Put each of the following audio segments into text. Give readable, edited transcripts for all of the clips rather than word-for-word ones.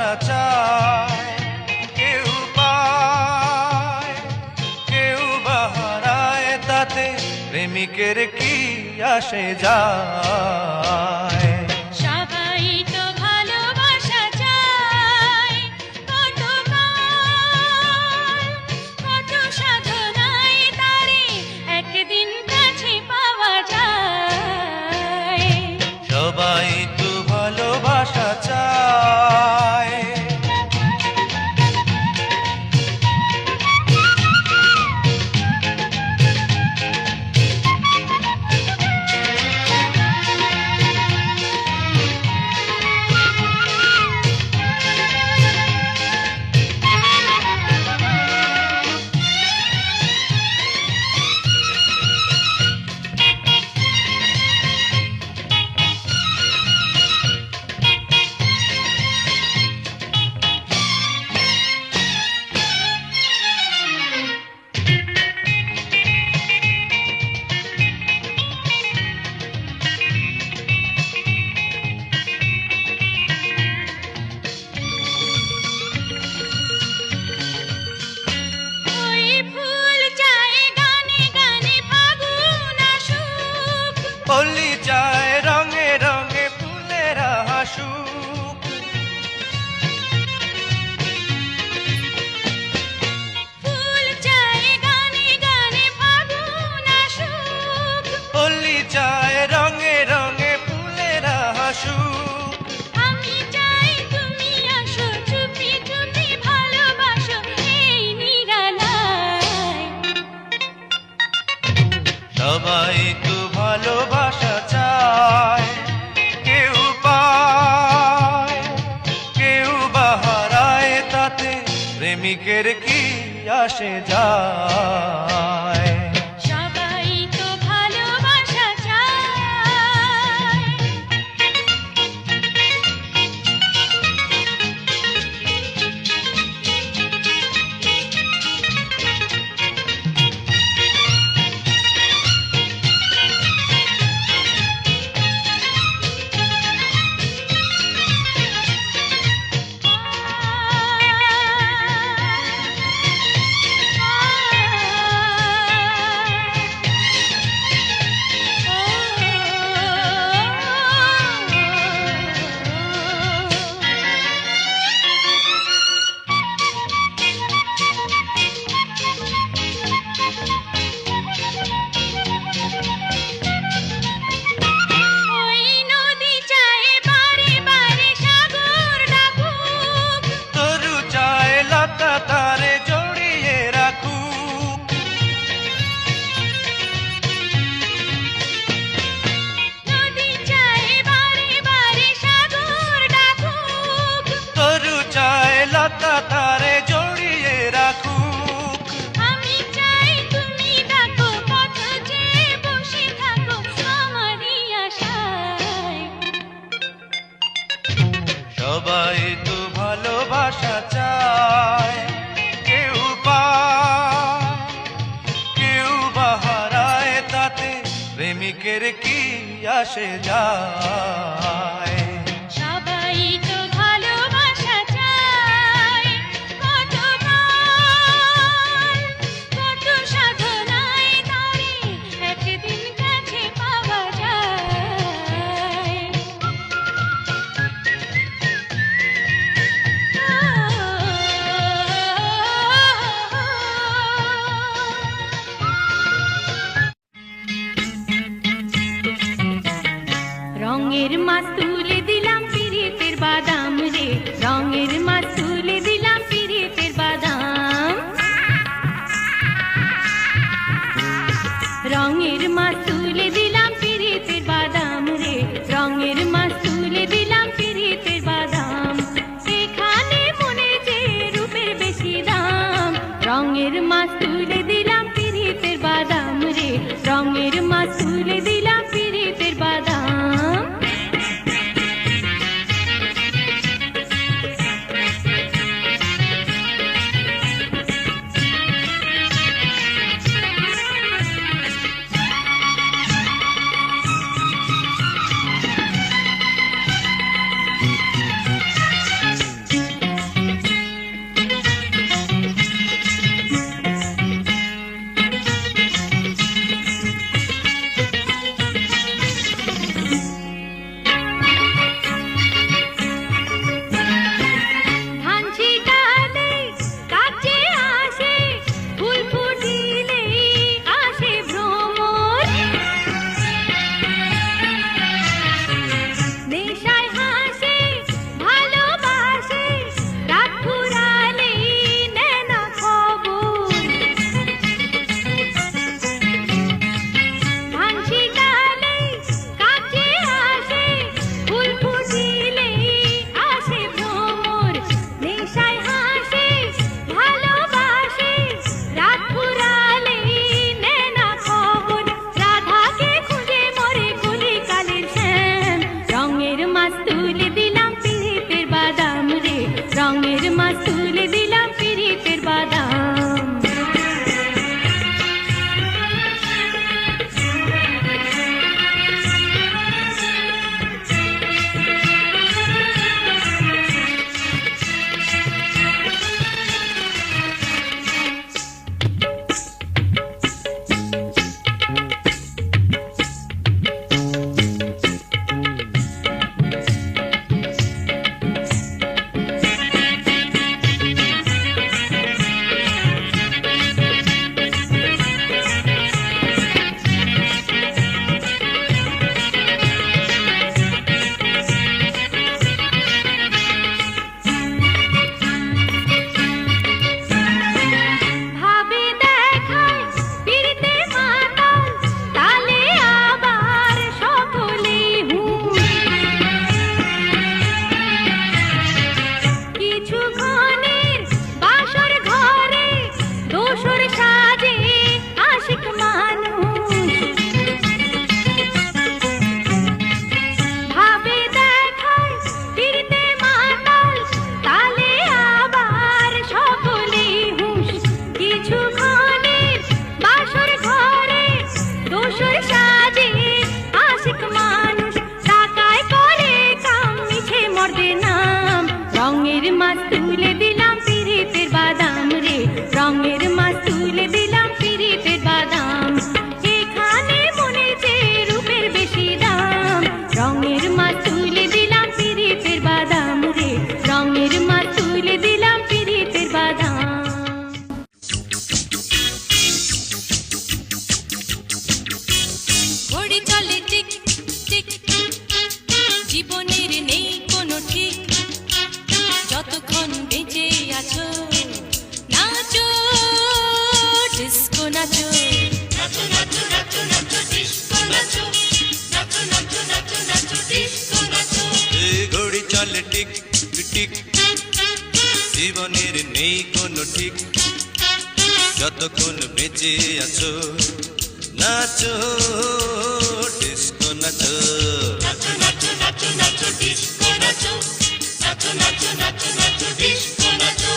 ভালোবাসা চায়, কেউ পায় কেউ বা হারায়, তাতে প্রেমিকের কি আসে যায়। সবাই তো ভালোবাসা চায়, কত সাধনায় তারে একদিন কাছে পাওয়া যায়। সবাই তো ভালোবাসা চায়। ওই ফুল চায় গানে গানে ফাগুন আসুক, পল্লী চায় রঙে রঙে ফুলেরা হাসুক। ফুল চায় গানে গানে ফাগুন আসুক। পল্লী চায় রঙে রঙে ফুলেরা হাসুক। আমি চাই তুমি আসো, চুপি চুপি ভালোবাসো এই নিরালায়। সবাই তো ভালোবাসা চায়, কেউ পায় কেউ বা হারায়, তাতে প্রেমিকের কি আসে যায়। সবাই তো ভালোবাসা চায়। ওই নদী চায় বারে বারে সাগর ডাকুক, তরু চায় লতা তারে জড়িয়ে রাখুক। নদী চায় বারে বারে সাগর ডাকুক। তরু চায় লতা তারে জড়িয়ে রাখুক। আমি চাই তুমি ডাকো, পথ চেয়ে বসে থাকো আমারই আশায়। সবাই তো ভালোবাসা চায়, কেউ পায় কেউ বা হারায়, তাতে প্রেমিকের কি আসে যায়। সবাই তো ভালোবাসা চায়, কত সাধনায় তারে একদিন কাছে পাওয়া যায়। রঙের মাছ তুলে দিলাম পিরিতের বাদাম রে, রঙের মাছ তুলে দিলাম পিরিতের বাদাম। রঙের মাছ তুলে দিলাম পিরিতের বাদাম রে, রঙের মাছ তুলে দিলাম পিরিতের বাদাম। এখানে মনে যে রূপের বেশি দাম, রঙের মাছ তুলে দিলাম পিরিতের বাদাম রে, রঙের মাছ তুলে দিলাম পিরিতের বাদাম। চলে টিক টিক, জীবনের নেই কোনো ঠিক, যতক্ষণ বেঁচে আছো নাচো ডিস্কো নাচো। নাচো নাচো নাচো নাচো ডিস্কো নাচো, নাচো নাচো নাচো নাচো ডিস্কো নাচো।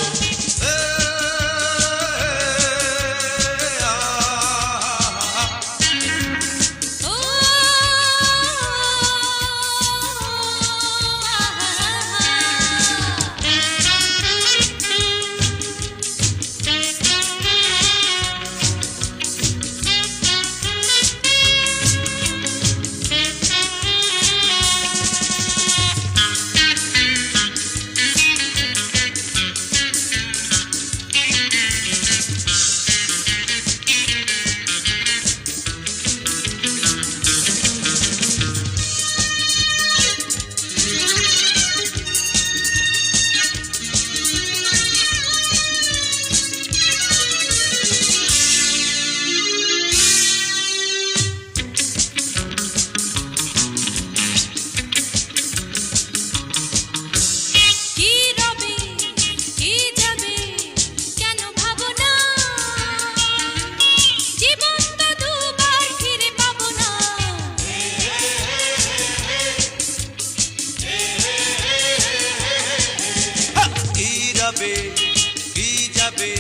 কি যাবে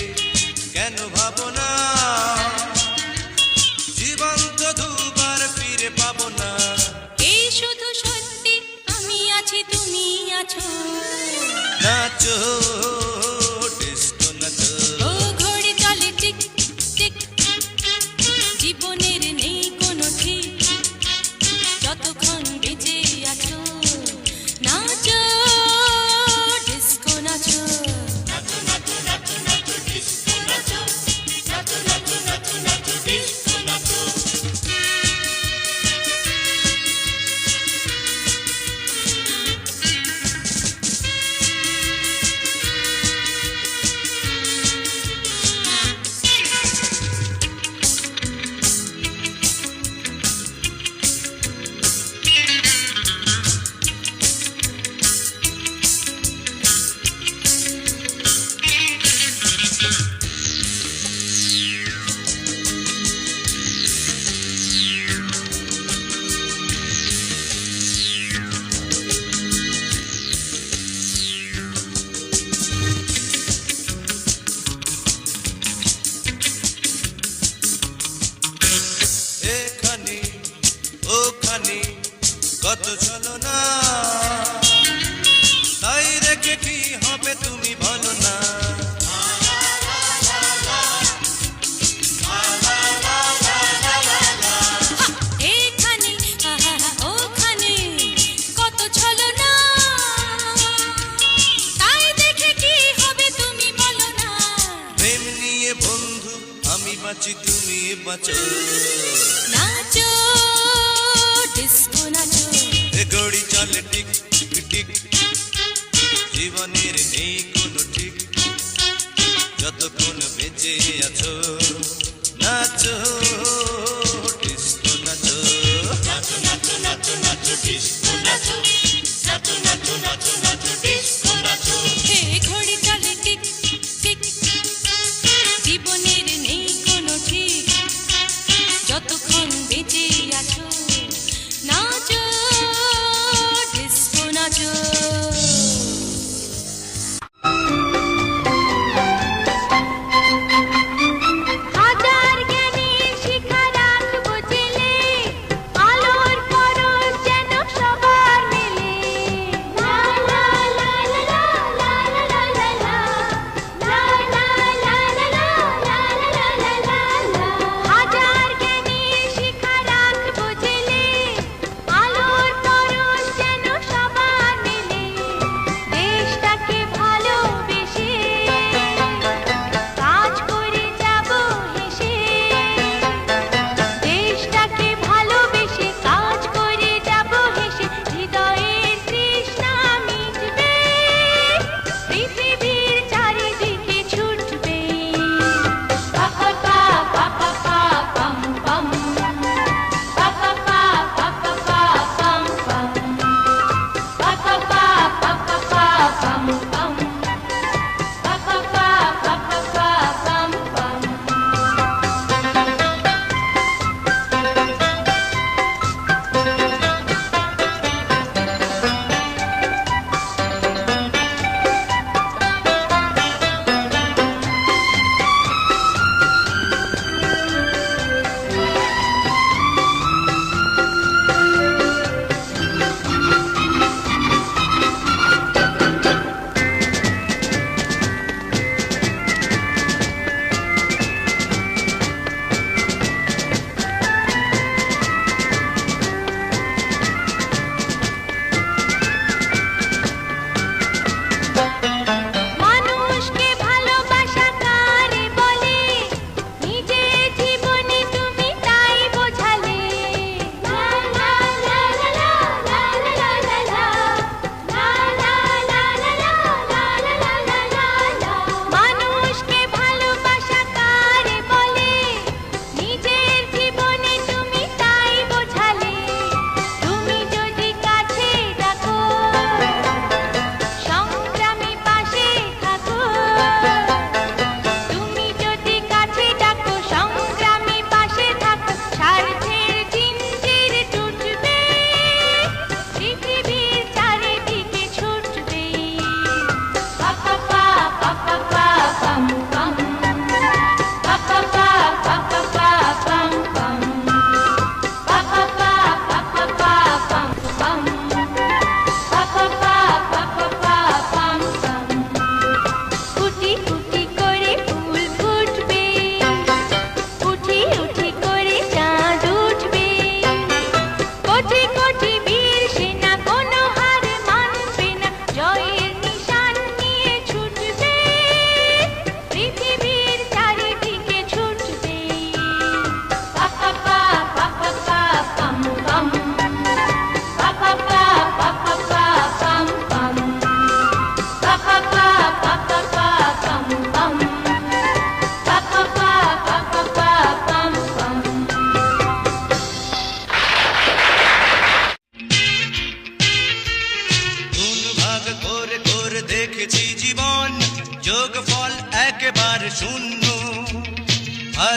কেন ভাবো না, জীবন তো দুবার ফিরে পাবো না। এই শুধু সত্যি আমি আছি তুমি আছো, নাচো ডিস্কো নাচো। ও ঘড়ি চলে টিক টিক, জীবনের নেই কোনো ঠিক, যতক্ষণ বেঁচে আছো নাচো ডিস্কো নাচো। নাচো নাচো নাচো নাচো ডিস্কো নাচো, নাচো নাচো নাচো নাচো ডিস্কো নাচো। এখানে ওখানে কত চলো না, তাই রেখে কি হবে তুমি বলো না। এখানে ওখানে কত ছলনা, তাই দেখে কি হবে তুমি বলো না। প্রেম নিয়ে বন্ধু আমি বাঁচি তুমি বাঁচো, নাচো ডিস্কো নাচো। এ ঘড়ি চলে টিক টিক, জীবনের নেই কোনো ঠিক, যতক্ষণ বেঁচে আছো নাচো ডিস্কো নাচো। নাচো নাচো নাচো নাচো ডিস্কো নাচো, নাচো নাচো নাচো নাচো ডিস্কো নাচো। হে ঘড়ি চলে টিক টিক, জীবনের নেই কোনো ঠিক, যতক্ষণ বেঁচে আছো নাচো ডিস্কো নাচো।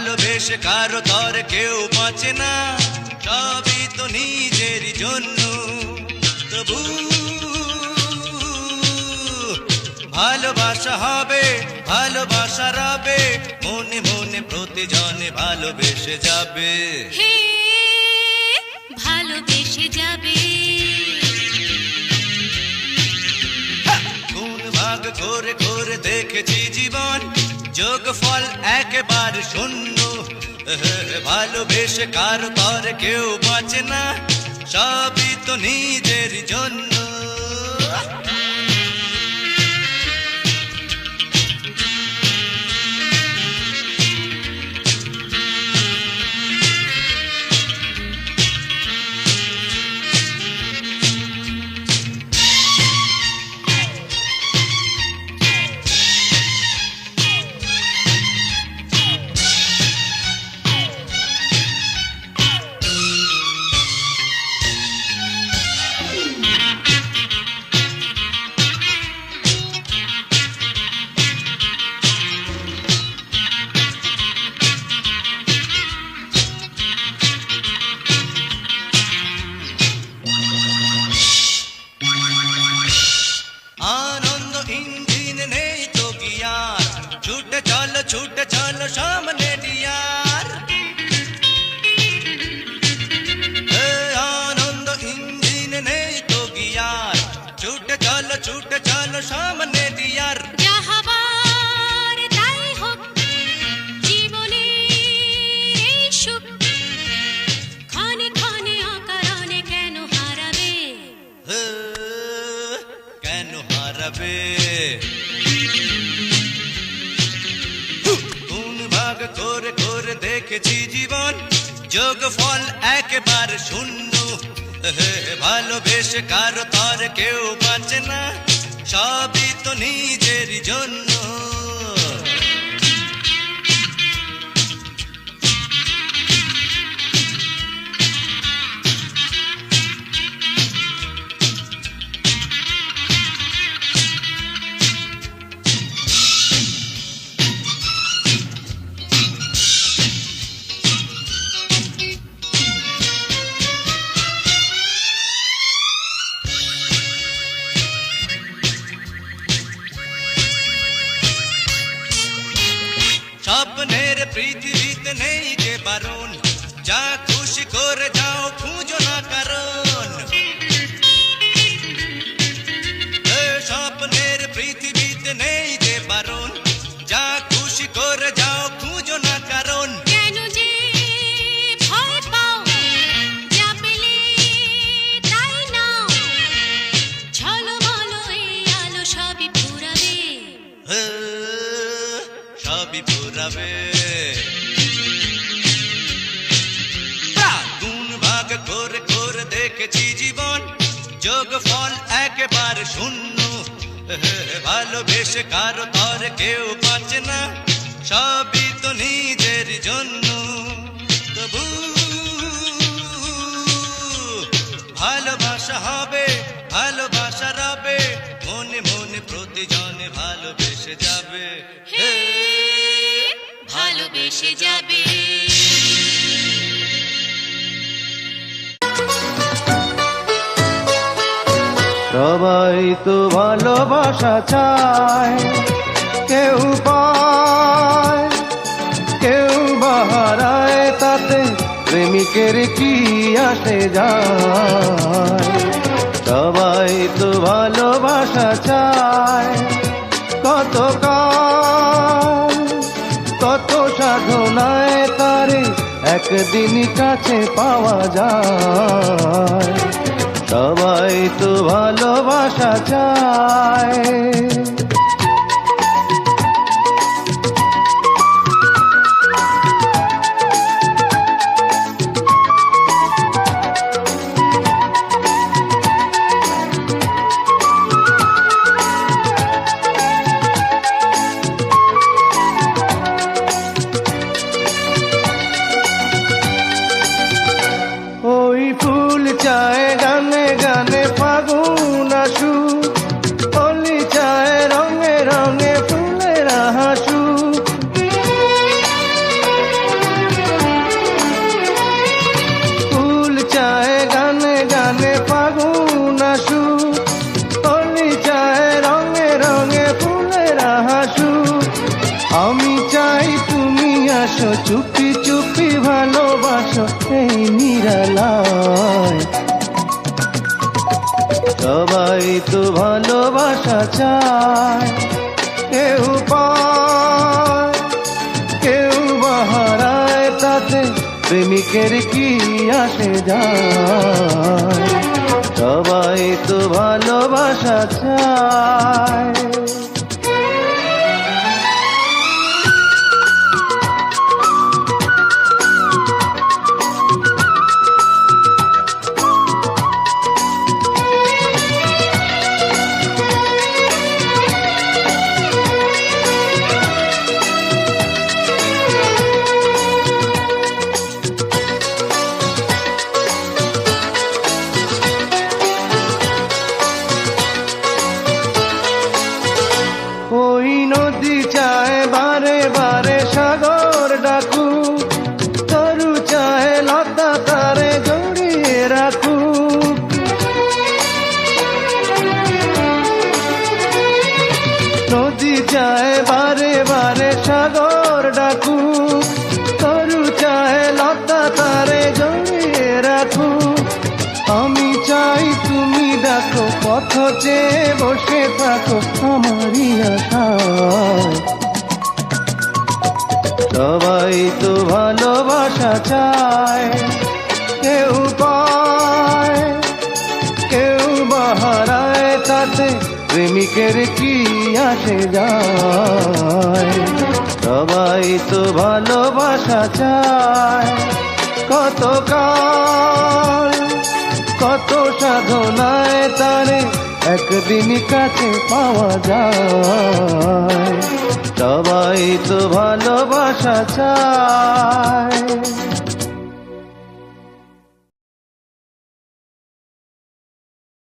ভালোবেসে কারো তর কেউ বাঁচে না, সবই তো নিজেরই জন্য। তবু ভালোবাসা হবে, ভালোবাসা রবে, মনে মনে প্রতিজনে ভালোবেসে যাবে। হে ভালোবেসে যাবে। কোন ভাগ করে করে দেখেছি জীবন, যোগফল একেবারে শূন্য। ভালোবেসে কারো তর কেউ বাঁচে না, সবই তো নিজের জন্য। আনন্দ ইঞ্জিন নেই তো গিয়ার, ছুটে চলো সামনে ডিয়ার। আনন্দ ইঞ্জিন নেই তো গিয়ার, ছুটে চলো সামনে ডিয়ার। যা হবার তাই হোক, জীবনে এই সুখ ক্ষণে ক্ষণে অকারণে কেন হারাবে? কেন হারাবে? কোন ভাগ করে করে দেখেছি জীবন, যোগফল একেবারে শূন্য। ভালোবেসে কারো তর কেউ বাঁচে না, সবই তো নিজের জন্য। স্বপ্নের পৃথিবীতে নেই যে বারণ, যা খুশি করে যাও খুঁজো না কারণ। স্বপ্নের পৃথিবীতে নেই যে বারণ, যা খুশি করে যাও খুঁজো না কারণ। কেন যে ভয় পাও, যা পেলে তাই নাও, ঝলমলো এই আলো সবই ফুরাবে। সবই ফুরাবে। গুণ ভাগ করে করে দেখেছি জীবন, যোগফল একেবারে শূন্য। ভালোবেসে কারো তর কেউ বাঁচে না, সবই তো নিজের জন্য। তবু ভালোবাসা হবে, ভালোবাসা রবে, মনে মনে প্রতিজনে ভালোবেসে যাবে। হে ভালোবেসে যাবে। সবাই তো ভালোবাসা চায়, কেউ পায় কেউ বাহারায়, তাতে প্রেমিকের কি আসে যায়। সবাই তো ভালোবাসা চায়, কত কাল কত সাধনায় তারে একদিন কাছে পাওয়া যায়। সবাই তো ভালোবাসা চায়। ওই ফুল চায় গানে গানে ফাগুন আসু, কলি চায় আসো চুপি চুপি ভালোবাসো এই নিরালায়। সবাই তো ভালোবাসা চায়, কেউ পায় কেউ বাহারায়, তাতে প্রেমিকের কি আসে যায়। সবাই তো ভালোবাসা চায়। ওই নদী চায় বারে বারে সাগর ডাকু, তরু চায় লতা তারে জড়িয়ে রাখু। নদী চায় বারে বারে সাগর ডাকু, তরু চায় লতা তারে জড়িয়ে রাখু। আমি চাই তুমি ডাকো, পথ চেয়ে বসে থাকো আমারই আশায়। সবাই তো ভালোবাসা চায়, কেউ পায় কেউ বাহারায়, তাতে প্রেমিকের কি আসে যায়। সবাই তো ভালোবাসা চায়, কতকাল কত সাধনায় তারে একদিন কাছে পাওয়া যায়। সবাই তো ভালোবাসা চায়।